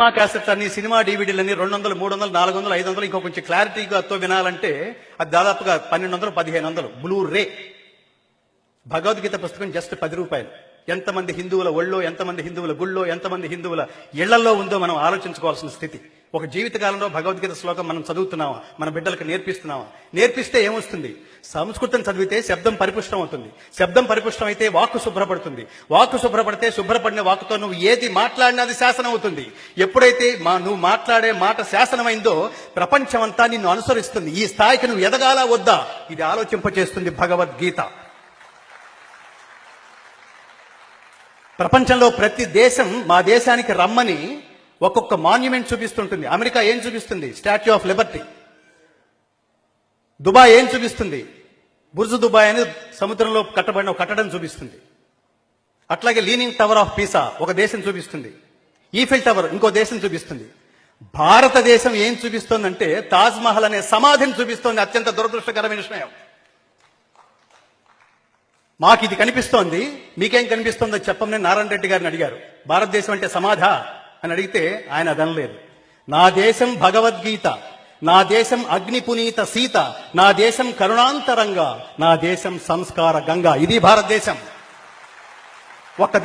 Cinema cassette అని cinema డివిడీలని 200, 300, 400, 500 ఇంకో కొంచెం క్లారిటీగా వినాలంటే అది దాదాపుగా 1200, 1500 బ్లూ రే. భగవద్గీత పుస్తకం జస్ట్ 10 రూపాయలు. ఎంతమంది హిందువుల ఒళ్ళో, ఎంతమంది హిందువుల గుళ్ళో, ఎంతమంది హిందువుల ఇళ్లలో ఉందో మనం ఆలోచించుకోవాల్సిన స్థితి. ఒక జీవితకాలంలో భగవద్గీత శ్లోకం మనం చదువుతున్నామా, మన బిడ్డలకు నేర్పిస్తున్నామా? నేర్పిస్తే ఏమొస్తుంది? సంస్కృతం చదివితే శబ్దం పరిపుష్టం అవుతుంది. శబ్దం పరిపుష్టం అయితే వాక్కు శుభ్రపడుతుంది. వాక్కు శుభ్రపడితే శుభ్రపడిన వాక్కుతో నువ్వు ఏది మాట్లాడినా అది శాసనం అవుతుంది. ఎప్పుడైతే నువ్వు మాట్లాడే మాట శాసనమైందో ప్రపంచం అంతా నిన్ను అనుసరిస్తుంది. ఈ స్థాయికి నువ్వు ఎదగాలా వద్దా, ఇది ఆలోచింపచేస్తుంది భగవద్గీత. ప్రపంచంలో ప్రతి దేశం మా దేశానికి రమ్మని ఒక్కొక్క మాన్యుమెంట్ చూపిస్తుంటుంది. అమెరికా ఏం చూపిస్తుంది? Statue of Liberty. దుబాయ్ ఏం చూపిస్తుంది? బుర్జు దుబాయ్ అని సముద్రంలో కట్టబడిన ఒక కట్టడం చూపిస్తుంది. అట్లాగే లీనింగ్ టవర్ ఆఫ్ పీసా ఒక దేశం చూపిస్తుంది. ఈఫిల్ టవర్ ఇంకో దేశం చూపిస్తుంది. భారతదేశం ఏం చూపిస్తోందంటే తాజ్ మహల్ అనే సమాధిని చూపిస్తోంది. అత్యంత దురదృష్టకరమైన విషయం. మాకు ఇది కనిపిస్తోంది, మీకేం కనిపిస్తోందో చెప్పమని నారాయణ రెడ్డి గారిని అడిగారు. భారతదేశం అంటే సమాధా అని అడిగితే ఆయన అదనలేదు. నా దేశం భగవద్గీత, నా దేశం అగ్ని పునీత సీత, నా దేశం కరుణాంతరంగా, నా దేశం సంస్కార గంగా. ఇది భారతదేశం. ఒక్క